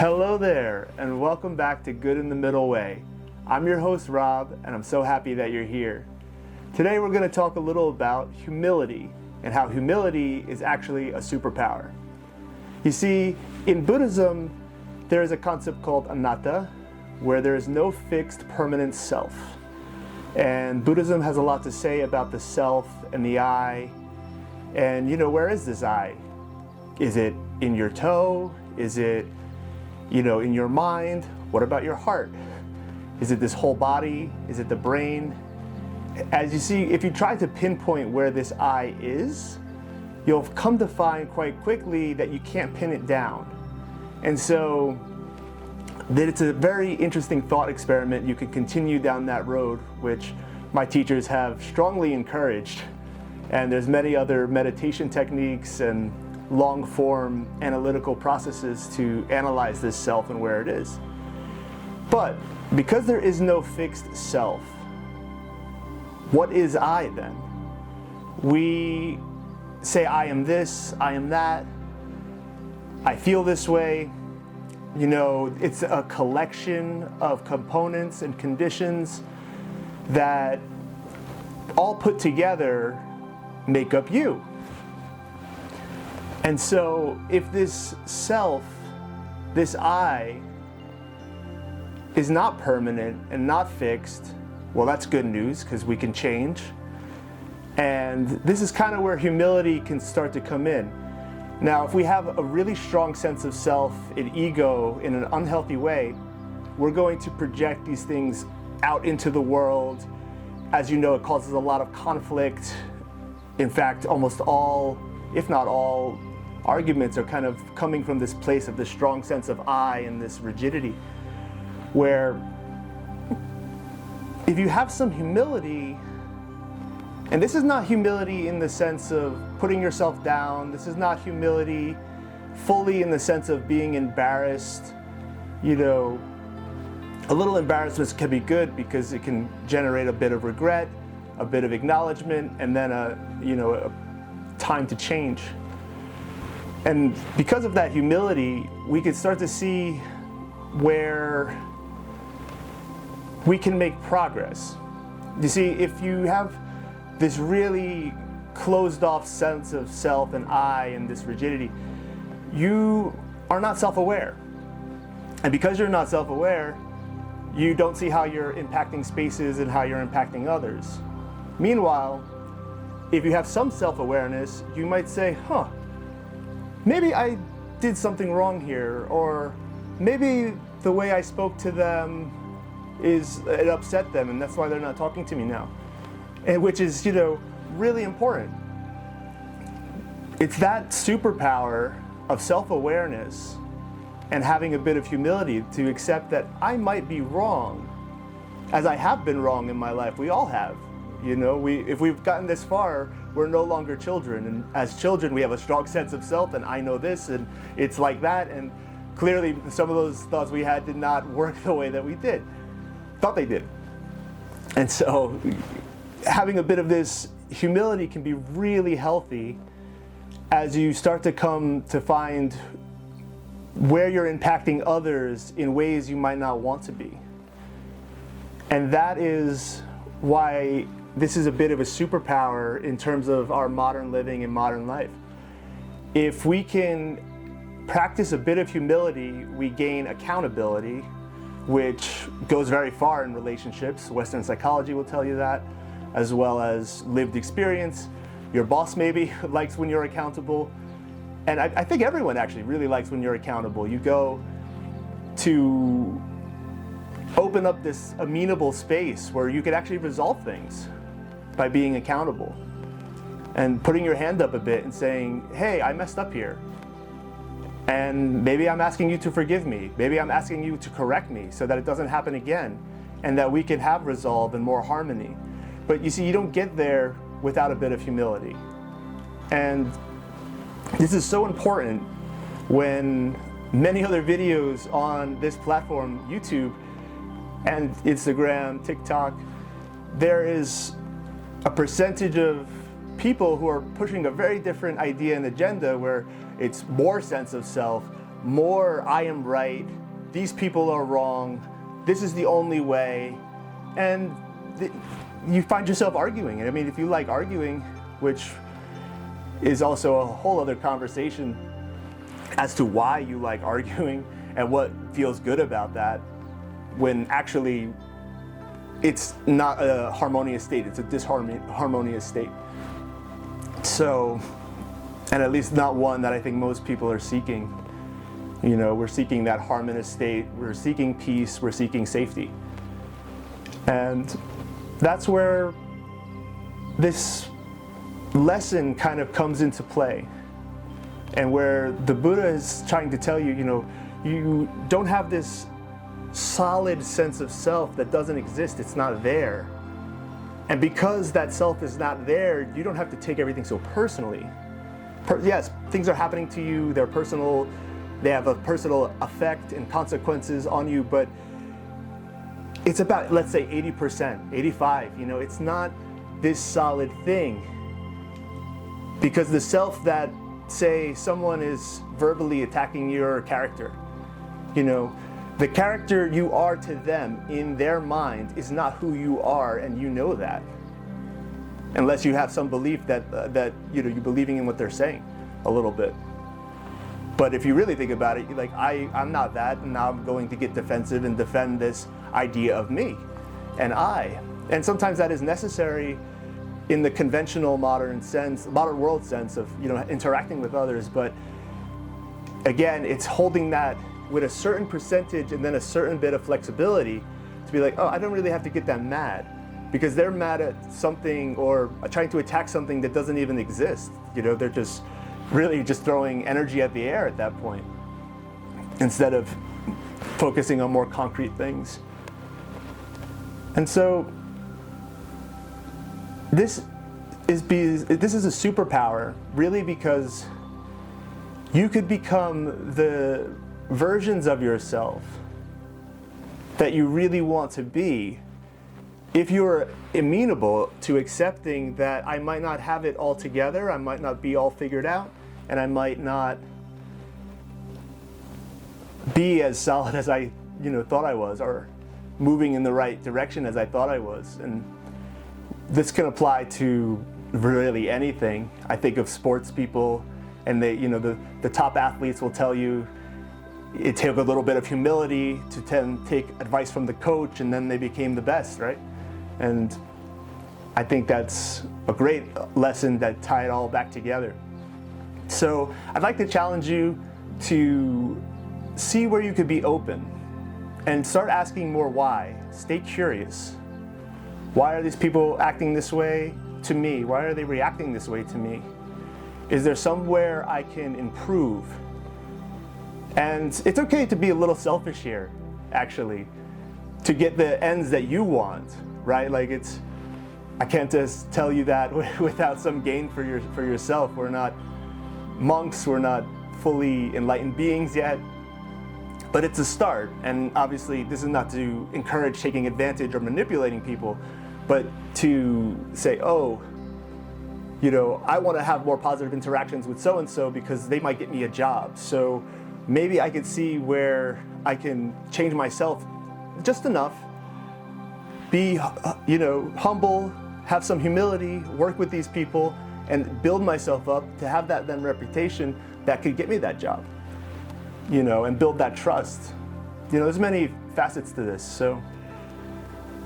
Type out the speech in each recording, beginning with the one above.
Hello there, and welcome back to Good in the Middle Way. I'm your host, Rob, and I'm so happy that you're here. Today we're going to talk a little about humility and how humility is actually a superpower. You see, in Buddhism, there is a concept called anatta, where there is no fixed permanent self. And Buddhism has a lot to say about the self and the I. And where is this I? Is it in your toe? Is it in your mind? What about your heart? Is it this whole body? Is it the brain? As you see, if you try to pinpoint where this I is, you'll come to find quite quickly that you can't pin it down. And so that it's a very interesting thought experiment. You can continue down that road, which my teachers have strongly encouraged. And there's many other meditation techniques and long-form analytical processes to analyze this self and where it is. But because there is no fixed self, what is I then? We say I am this, I am that, I feel this way. It's a collection of components and conditions that all put together make up you. And so if this self, this I, is not permanent and not fixed, well, that's good news because we can change. And this is kind of where humility can start to come in. Now, if we have a really strong sense of self and ego in an unhealthy way, we're going to project these things out into the world. As you know, it causes a lot of conflict. In fact, almost all, if not all, arguments are kind of coming from this place of this strong sense of I and this rigidity, where if you have some humility, and this is not humility in the sense of putting yourself down, this is not humility fully in the sense of being embarrassed. A little embarrassment can be good because it can generate a bit of regret, a bit of acknowledgement, and then a time to change. And because of that humility, we can start to see where we can make progress. You see, if you have this really closed off sense of self and I and this rigidity, you are not self-aware. And because you're not self-aware, you don't see how you're impacting spaces and how you're impacting others. Meanwhile, if you have some self-awareness, you might say, maybe I did something wrong here, or maybe the way I spoke to them it upset them and that's why they're not talking to me now. And which is, really important. It's that superpower of self-awareness and having a bit of humility to accept that I might be wrong, as I have been wrong in my life. We all have. If we've gotten this far, we're no longer children. And as children, we have a strong sense of self, and I know this, and it's like that. And clearly, some of those thoughts we had did not work the way that we thought they did. And so, having a bit of this humility can be really healthy as you start to come to find where you're impacting others in ways you might not want to be. And that is why this is a bit of a superpower in terms of our modern living and modern life. If we can practice a bit of humility, we gain accountability, which goes very far in relationships. Western psychology will tell you that, as well as lived experience. Your boss maybe likes when you're accountable. And I think everyone actually really likes when you're accountable. You go to open up this amenable space where you could actually resolve things by being accountable and putting your hand up a bit and saying, hey, I messed up here. And maybe I'm asking you to forgive me. Maybe I'm asking you to correct me so that it doesn't happen again and that we can have resolve and more harmony. But you see, you don't get there without a bit of humility. And this is so important when many other videos on this platform, YouTube and Instagram, TikTok, there is a percentage of people who are pushing a very different idea and agenda where it's more sense of self, more I am right, these people are wrong, this is the only way, and you find yourself arguing. And I mean, if you like arguing, which is also a whole other conversation as to why you like arguing and what feels good about that, when actually it's not a harmonious state, it's a disharmonious state. So, and at least not one that I think most people are seeking. You know, we're seeking that harmonious state, we're seeking peace, we're seeking safety. And that's where this lesson kind of comes into play. And where the Buddha is trying to tell you, you know, you don't have this solid sense of self that doesn't exist, it's not there. And because that self is not there, you don't have to take everything so personally. Yes, things are happening to you, they're personal, they have a personal effect and consequences on you, but it's about, let's say, 80%, 85%, you know, it's not this solid thing. Because the self that, say, someone is verbally attacking your character, you know, the character you are to them in their mind is not who you are, and you know that. Unless you have some belief that you know, you're believing in what they're saying a little bit. But if you really think about it, you're like, I'm not that, and now I'm going to get defensive and defend this idea of me and I. And sometimes that is necessary in the conventional modern world sense of, you know, interacting with others. But again, it's holding that with a certain percentage and then a certain bit of flexibility to be like, oh, I don't really have to get that mad, because they're mad at something or trying to attack something that doesn't even exist. You know, they're just really just throwing energy at the air at that point, instead of focusing on more concrete things. And so this is a superpower, really, because you could become the versions of yourself that you really want to be if you're amenable to accepting that I might not have it all together, I might not be all figured out, and I might not be as solid as I, you know, thought I was, or moving in the right direction as I thought I was. And this can apply to really anything. I think of sports people, and they, you know, the top athletes will tell you it took a little bit of humility to take advice from the coach, and then they became the best, right? And I think that's a great lesson that tie it all back together. So I'd like to challenge you to see where you could be open and start asking more why. Stay curious. Why are these people acting this way to me? Why are they reacting this way to me? Is there somewhere I can improve? And it's okay to be a little selfish here, actually, to get the ends that you want, right? Like, I can't just tell you that without some gain for yourself. We're not monks, we're not fully enlightened beings yet, but it's a start. And obviously, this is not to encourage taking advantage or manipulating people, but to say, oh, you know, I want to have more positive interactions with so-and-so because they might get me a job. So maybe I could see where I can change myself just enough, be, you know, humble, have some humility, work with these people, and build myself up to have that then reputation that could get me that job, you know, and build that trust. You know, there's many facets to this. So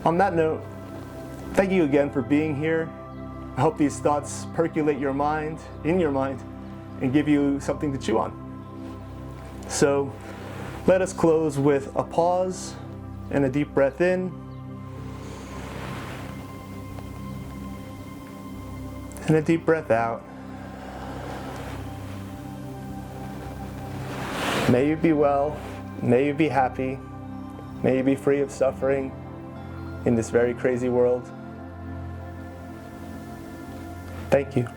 on that note, thank you again for being here. I hope these thoughts percolate in your mind, and give you something to chew on. So let us close with a pause and a deep breath in, and a deep breath out. May you be well, may you be happy, may you be free of suffering in this very crazy world. Thank you.